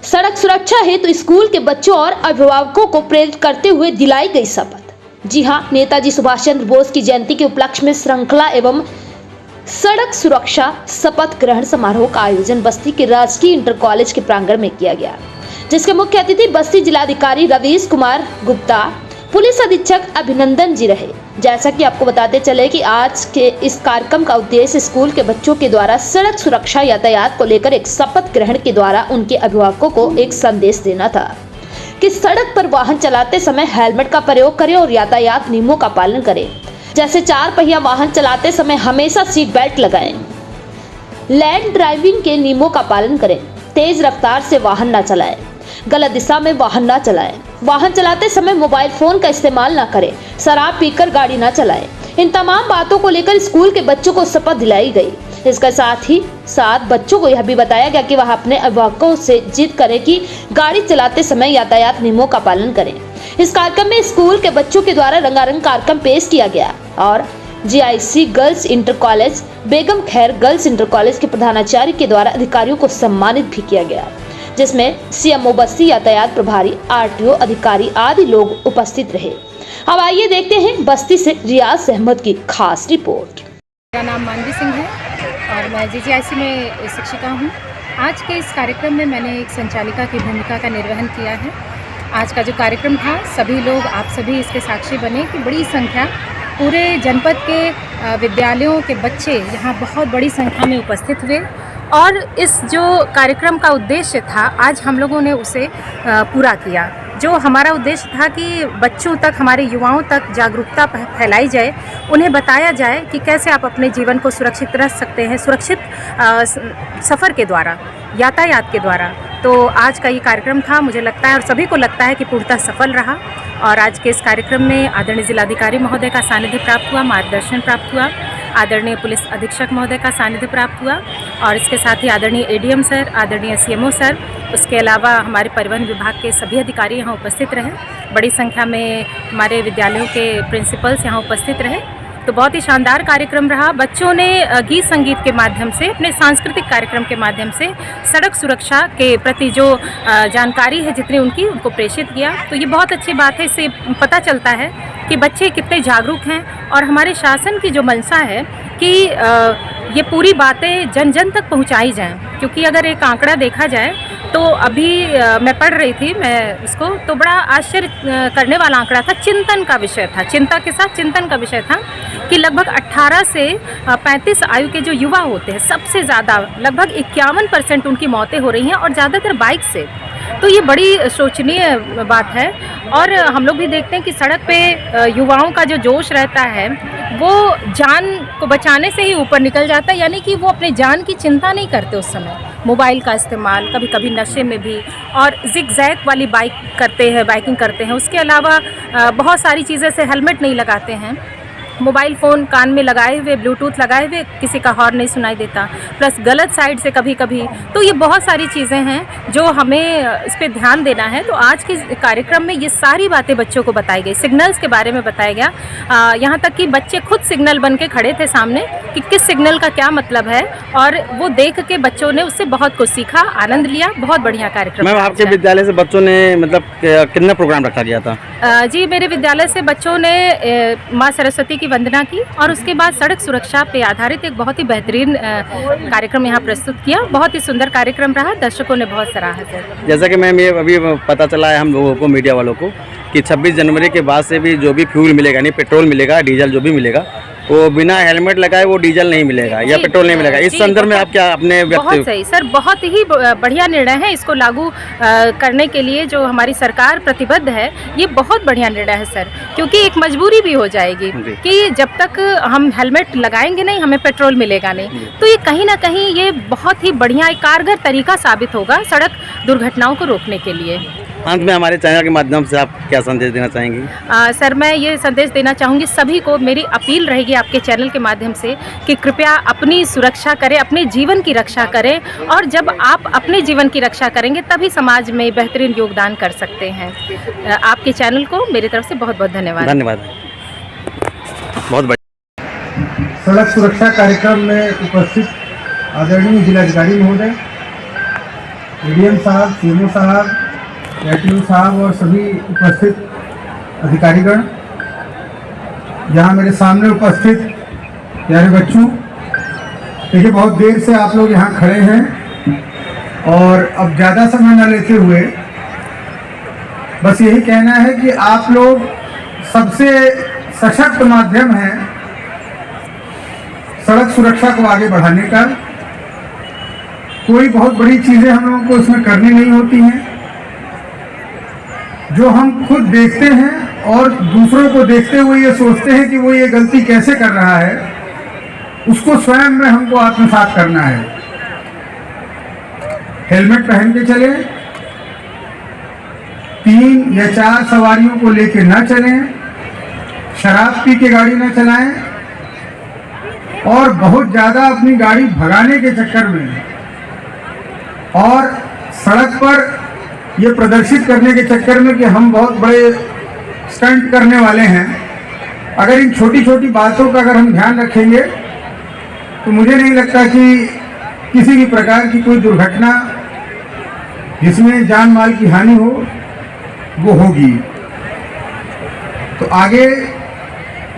सड़क सुरक्षा हेतु तो स्कूल के बच्चों और अभिभावकों को प्रेरित करते हुए दिलाई गई शपथ। जी हां, नेताजी सुभाष चंद्र बोस की जयंती के उपलक्ष्य में श्रृंखला एवं सड़क सुरक्षा शपथ ग्रहण समारोह का आयोजन बस्ती के राजकीय इंटर कॉलेज के प्रांगण में किया गया, जिसके मुख्य अतिथि बस्ती जिलाधिकारी रवीश कुमार गुप्ता, पुलिस अधीक्षक अभिनंदन जी रहे। जैसा कि आपको बताते चले कि आज के इस कार्यक्रम का उद्देश्य स्कूल के बच्चों के द्वारा सड़क सुरक्षा यातायात को लेकर एक शपथ ग्रहण के द्वारा उनके अभिभावकों को एक संदेश देना था कि सड़क पर वाहन चलाते समय हेलमेट का प्रयोग करें और यातायात नियमों का पालन करें। जैसे 4 पहिया वाहन चलाते समय हमेशा सीट बेल्ट लगाएं, लैंड ड्राइविंग के नियमों का पालन करें, तेज रफ्तार से वाहन न चलाएं, गलत दिशा में वाहन न चलाएं, वाहन चलाते समय मोबाइल फोन का इस्तेमाल न करें, शराब पीकर गाड़ी न चलाएं। इन तमाम बातों को लेकर स्कूल के बच्चों को शपथ दिलाई गई। इसके साथ ही बच्चों को यह भी बताया गया कि वह अपने अभिभावकों से जिद करें कि गाड़ी चलाते समय यातायात नियमों का पालन करें। इस कार्यक्रम में स्कूल के बच्चों के द्वारा रंगारंग कार्यक्रम पेश किया गया और GIC गर्ल्स इंटर कॉलेज, बेगम खैर गर्ल्स इंटर कॉलेज के प्रधानाचार्य के द्वारा अधिकारियों को सम्मानित भी किया गया, जिसमें CMO बस्ती, यातायात प्रभारी, RTO अधिकारी आदि लोग उपस्थित रहे। अब आइए देखते हैं बस्ती से रियाज अहमद की खास रिपोर्ट। मेरा नाम मानवी सिंह है और मैं GIC में शिक्षिका हूँ। आज के इस कार्यक्रम में मैंने एक संचालिका की भूमिका का निर्वहन किया है। आज का जो कार्यक्रम था, सभी लोग, आप सभी इसके साक्षी बने कि बड़ी संख्या पूरे जनपद के विद्यालयों के बच्चे यहाँ बहुत बड़ी संख्या में उपस्थित हुए और इस जो कार्यक्रम का उद्देश्य था, आज हम लोगों ने उसे पूरा किया। जो हमारा उद्देश्य था कि बच्चों तक, हमारे युवाओं तक जागरूकता फैलाई जाए, उन्हें बताया जाए कि कैसे आप अपने जीवन को सुरक्षित रख सकते हैं, सुरक्षित सफ़र के द्वारा, यातायात के द्वारा। तो आज का ये कार्यक्रम था, मुझे लगता है और सभी को लगता है कि पूर्णतः सफल रहा। और आज के इस कार्यक्रम में आदरणीय जिलाधिकारी महोदय का सानिध्य प्राप्त हुआ, मार्गदर्शन प्राप्त हुआ, आदरणीय पुलिस अधीक्षक महोदय का सानिध्य प्राप्त हुआ और इसके साथ ही आदरणीय ADM सर, आदरणीय CMO सर, उसके अलावा हमारे परिवहन विभाग के सभी अधिकारी यहाँ उपस्थित रहे। बड़ी संख्या में हमारे विद्यालयों के प्रिंसिपल्स यहाँ उपस्थित रहे। तो बहुत ही शानदार कार्यक्रम रहा। बच्चों ने गीत संगीत के माध्यम से, अपने सांस्कृतिक कार्यक्रम के माध्यम से सड़क सुरक्षा के प्रति जो जानकारी है जितनी उनको प्रेषित किया। तो ये बहुत अच्छी बात है। इससे पता चलता है कि बच्चे कितने जागरूक हैं और हमारे शासन की जो मंशा है कि ये पूरी बातें जन जन तक पहुंचाई जाएं। क्योंकि अगर एक आंकड़ा देखा जाए तो अभी मैं पढ़ रही थी, मैं उसको, तो बड़ा आश्चर्य करने वाला आंकड़ा था, चिंतन का विषय था, चिंता के साथ चिंतन का विषय था कि लगभग 18 से 35 आयु के जो युवा होते हैं, सबसे ज़्यादा लगभग 51% उनकी मौतें हो रही हैं और ज़्यादातर बाइक से। तो ये बड़ी शोचनीय बात है। और हम लोग भी देखते हैं कि सड़क पे युवाओं का जो जोश रहता है वो जान को बचाने से ही ऊपर निकल जाता है, यानी कि वो अपने जान की चिंता नहीं करते उस समय। मोबाइल का इस्तेमाल, कभी कभी नशे में भी, और जिग-जैग वाली बाइकिंग करते हैं। उसके अलावा बहुत सारी चीज़ें से हेलमेट नहीं लगाते हैं, मोबाइल फ़ोन कान में लगाए हुए, ब्लूटूथ लगाए हुए, किसी का हॉर्न नहीं सुनाई देता, प्लस गलत साइड से कभी कभी। तो ये बहुत सारी चीज़ें हैं जो हमें इस पर ध्यान देना है। तो आज के कार्यक्रम में ये सारी बातें बच्चों को बताई गई, सिग्नल्स के बारे में बताया गया। यहाँ तक कि बच्चे खुद सिग्नल बन के खड़े थे सामने कि किस सिग्नल का क्या मतलब है, और वो देख के बच्चों ने उससे बहुत कुछ सीखा, आनंद लिया। बहुत बढ़िया कार्यक्रम। मैम, आपके विद्यालय से बच्चों ने मतलब कितना प्रोग्राम रखा गया था? जी, मेरे विद्यालय से बच्चों ने माँ सरस्वती की वंदना की और उसके बाद सड़क सुरक्षा पे आधारित एक बहुत ही बेहतरीन कार्यक्रम यहाँ प्रस्तुत किया। बहुत ही सुंदर कार्यक्रम रहा, दर्शकों ने बहुत सराहा है। जैसा कि मैम, ये अभी पता चला है हम लोगों को, मीडिया वालों को, कि 26 जनवरी के बाद से भी जो भी फ्यूल मिलेगा, नहीं पेट्रोल मिलेगा, डीजल जो भी मिलेगा, वो बिना हेलमेट लगाए वो डीजल नहीं मिलेगा या पेट्रोल नहीं मिलेगा। इस संदर्भ में आप क्या अपने बहुत सही सर, बहुत ही बढ़िया निर्णय है। इसको लागू करने के लिए जो हमारी सरकार प्रतिबद्ध है, ये बहुत बढ़िया निर्णय है सर, क्योंकि एक मजबूरी भी हो जाएगी कि जब तक हम हेलमेट लगाएंगे नहीं, हमें पेट्रोल मिलेगा नहीं। तो ये कहीं ना कहीं ये बहुत ही बढ़िया एक कारगर तरीका साबित होगा सड़क दुर्घटनाओं को रोकने के लिए। अंत में हमारे चैनल के माध्यम से आप क्या संदेश देना चाहेंगी? सर, मैं ये संदेश देना चाहूँगी सभी को, मेरी अपील रहेगी आपके चैनल के माध्यम से कि कृपया अपनी सुरक्षा करें, अपने जीवन की रक्षा करें, और जब आप अपने जीवन की रक्षा करेंगे तभी समाज में बेहतरीन योगदान कर सकते हैं। आपके चैनल को मेरी तरफ से बहुत बहुत धन्यवाद। धन्यवाद। बहुत बढ़िया। सड़क सुरक्षा कार्यक्रम में उपस्थित आदरणीय जिलाधिकारी महोदय, एडीएम साहब, सीएमओ साहब, एटीओ साहब और सभी उपस्थित अधिकारीगण, यहाँ मेरे सामने उपस्थित प्यारे बच्चों, देखिए बहुत देर से आप लोग यहाँ खड़े हैं और अब ज़्यादा समय न लेते हुए बस यही कहना है कि आप लोग सबसे सशक्त माध्यम है सड़क सुरक्षा को आगे बढ़ाने का। कोई बहुत बड़ी चीज़ें हम लोगों को इसमें करनी नहीं होती हैं। जो हम खुद देखते हैं और दूसरों को देखते हुए ये सोचते हैं कि वो ये गलती कैसे कर रहा है, उसको स्वयं में हमको आत्मसात करना है। हेलमेट पहन के चलें, 3 या 4 सवारियों को लेके ना चलें, शराब पी के गाड़ी ना चलाएं और बहुत ज़्यादा अपनी गाड़ी भगाने के चक्कर में और सड़क पर ये प्रदर्शित करने के चक्कर में कि हम बहुत बड़े स्टंट करने वाले हैं, अगर इन छोटी छोटी बातों का अगर हम ध्यान रखेंगे तो मुझे नहीं लगता कि किसी भी प्रकार की कोई दुर्घटना जिसमें जान माल की हानि हो वो होगी। तो आगे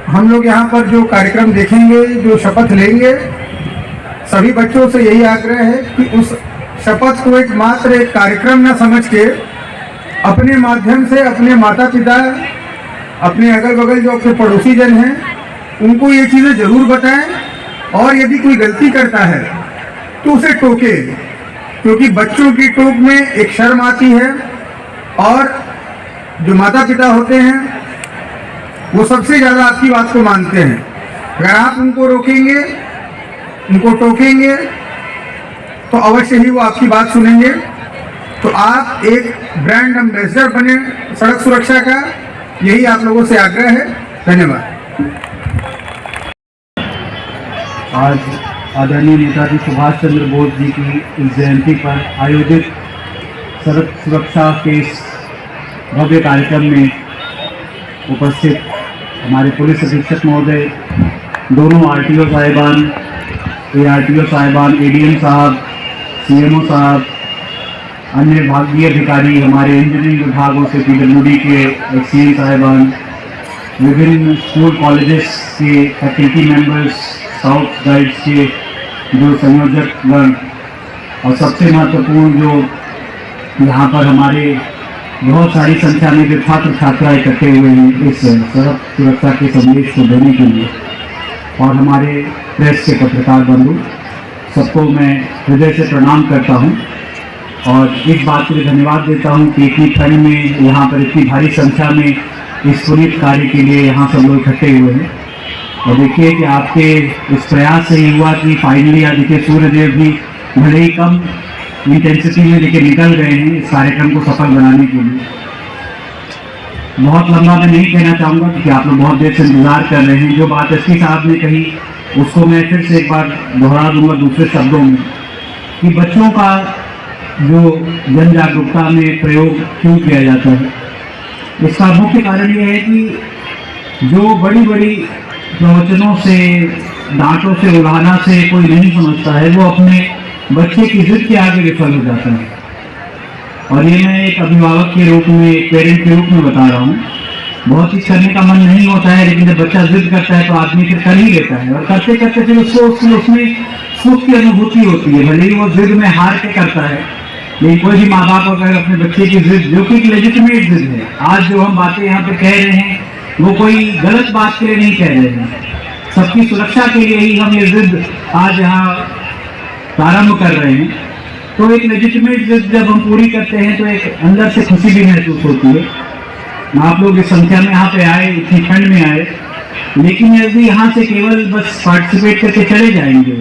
हम लोग यहाँ पर जो कार्यक्रम देखेंगे, जो शपथ लेंगे, सभी बच्चों से यही आग्रह है कि उस शपथ को मात्र एक कार्यक्रम न समझ के अपने माध्यम से अपने माता पिता, अपने अगल बगल जो अपने पड़ोसी जन हैं, उनको ये चीज़ें ज़रूर बताएं और यदि कोई गलती करता है तो उसे टोके, क्योंकि बच्चों की टोक में एक शर्म आती है और जो माता पिता होते हैं वो सबसे ज़्यादा आपकी बात को मानते हैं। अगर आप उनको रोकेंगे, उनको टोकेंगे तो अवश्य ही वो आपकी बात सुनेंगे। तो आप एक ब्रांड एम्बेसडर बने सड़क सुरक्षा का, यही आप लोगों से आग्रह है। धन्यवाद। आज आदरणीय नेताजी सुभाष चंद्र बोस जी की इस जयंती पर आयोजित सड़क सुरक्षा के इस भव्य कार्यक्रम में उपस्थित हमारे पुलिस अधीक्षक महोदय, दोनों आरटीओ साहिबान, एआरटीओ साहिबान, एडीएम साहब, सीएमओ साहब, अन्य विभागीय अधिकारी, हमारे इंजीनियरिंग विभागों से पीडब्ल्यूडी के एक्सीएम साहिबान, विभिन्न स्कूल कॉलेजेस के फैकल्टी मेंबर्स, स्काउट गाइड्स के जो संयोजकगण और सबसे महत्वपूर्ण जो यहाँ पर हमारे बहुत सारी संख्या में जो छात्र छात्राएं इकट्ठे हुए हैं इस सड़क सुरक्षा के संदेश को देने के लिए, और हमारे प्रेस के पत्रकार बंधु, सबको मैं हृदय से प्रणाम करता हूं और इस बात के लिए धन्यवाद देता हूं कि इतनी ठंड में यहाँ पर इतनी भारी संख्या में इस पुनीत कार्य के लिए यहाँ सब लोग इकट्ठे हुए हैं। और देखिए कि आपके इस प्रयास से ही हुआ कि फाइनली आज देखिए सूर्यदेव भी भले ही कम इंटेंसिटी में देखिए निकल गए हैं इस कार्यक्रम को सफल बनाने के लिए। बहुत लंबा मैं नहीं कहना चाहूँगा क्योंकि आप लोग बहुत देर से इंतजार कर रहे हैं। जो बात एसपी साहब ने कही उसको मैं फिर से एक बार दोहरा दूंगा दूसरे शब्दों में कि बच्चों का जो जन जागरूकता में प्रयोग क्यों किया जाता है, इसका मुख्य कारण ये है कि जो बड़ी बड़ी प्रवचनों से, डांटों से, उलाहना से कोई नहीं समझता है, वो अपने बच्चे की जिद के आगे विफल हो जाता है। और ये मैं एक अभिभावक के रूप में, एक पेरेंट के रूप में बता रहा हूँ। बहुत चीज करने का मन नहीं होता है, लेकिन जब बच्चा जिद करता है तो आदमी फिर कर ही लेता है और करते करते फिर उसको उसमें सुख की अनुभूति होती है। भले ही वो जिद में हार के करता है, लेकिन कोई भी माँ बाप अगर अपने बच्चे की जिद, जो कि एक लेजिटिमेट जिद है, आज जो हम बातें यहाँ पे कह रहे हैं वो कोई गलत बात के लिए नहीं कह रहे हैं, सबकी सुरक्षा के लिए ही हम ये जिद आज यहाँ प्रारंभ कर रहे हैं। तो एक लेजिटिमेट जिद जब हम पूरी करते हैं तो एक अंदर से खुशी भी महसूस होती है। आप लोग इस संख्या में यहाँ पे आए, इतनी ठंड में आए, लेकिन यदि यहाँ से केवल बस पार्टिसिपेट करके चले जाएंगे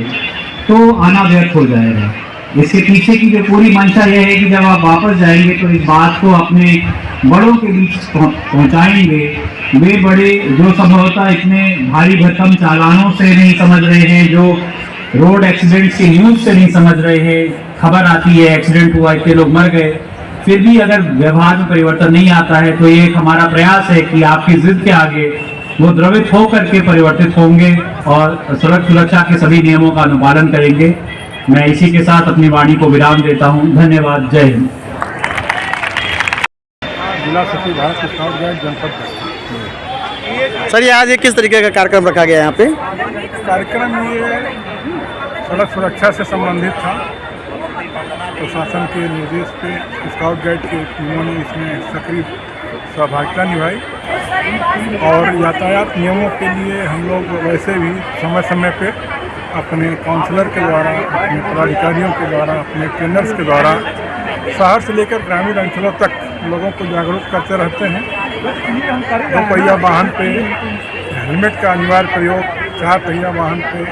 तो आना व्यर्थ हो जाएगा। इसके पीछे की जो पूरी मंशा यह है कि जब आप वापस जाएंगे तो इस बात को अपने बड़ों के बीच पहुँचाएंगे। वे बड़े जो संभवतः इतने भारी भरकम चालानों से नहीं समझ रहे हैं, जो रोड एक्सीडेंट्स के न्यूज़ से नहीं समझ रहे हैं, खबर आती है एक्सीडेंट हुआ, इतने लोग मर गए, फिर भी अगर व्यवहार में परिवर्तन नहीं आता है तो ये एक हमारा प्रयास है कि आपकी जिद के आगे वो द्रवित होकर के परिवर्तित होंगे और सड़क सुरक्षा के सभी नियमों का अनुपालन करेंगे। मैं इसी के साथ अपनी वाणी को विराम देता हूँ। धन्यवाद। जय हिंद। जिला सचिव भारत स्काउट गाइड जनपद। सर, ये आज ये किस तरीके का कार्यक्रम रखा गया है यहाँ पे? कार्यक्रम ये सड़क सुरक्षा से संबंधित था। प्रशासन के निर्देश पे स्काउट गाइड की टीमों ने इसमें सक्रिय सहभागिता निभाई और यातायात नियमों के लिए हम लोग वैसे भी समय समय पे अपने काउंसलर के द्वारा, अपने पदाधिकारियों के द्वारा, अपने ट्रेनर्स के द्वारा शहर से लेकर ग्रामीण अंचलों तक लोगों को जागरूक करते रहते हैं। दोपहिया वाहन पे हेलमेट का अनिवार्य प्रयोग, 4 पहिया वाहन पे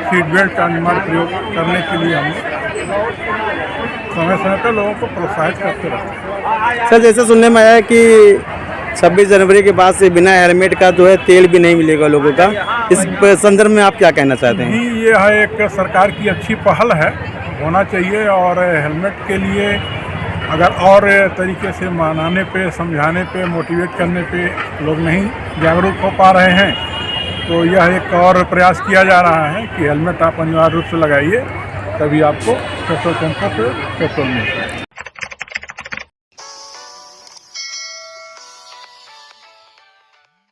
सीट बेल्ट का अनिवार्य प्रयोग करने के लिए हम समय समय पर लोगों को प्रोत्साहित करते रहते हैं। सर, जैसे सुनने में आया है कि 26 जनवरी के बाद से बिना हेलमेट का जो है तेल भी नहीं मिलेगा लोगों का। इस संदर्भ में आप क्या कहना चाहते हैं? ये है एक सरकार की अच्छी पहल है, होना चाहिए। और हेलमेट के लिए अगर और तरीके से मनाने पे, समझाने पे, मोटिवेट करने पे लोग नहीं जागरूक हो पा रहे हैं, तो यह एक और प्रयास किया जा रहा है कि हेलमेट आप अनिवार्य रूप से लगाइए, तभी आपको पेट्रोल पंपों पे पेट्रोल मिलेगा।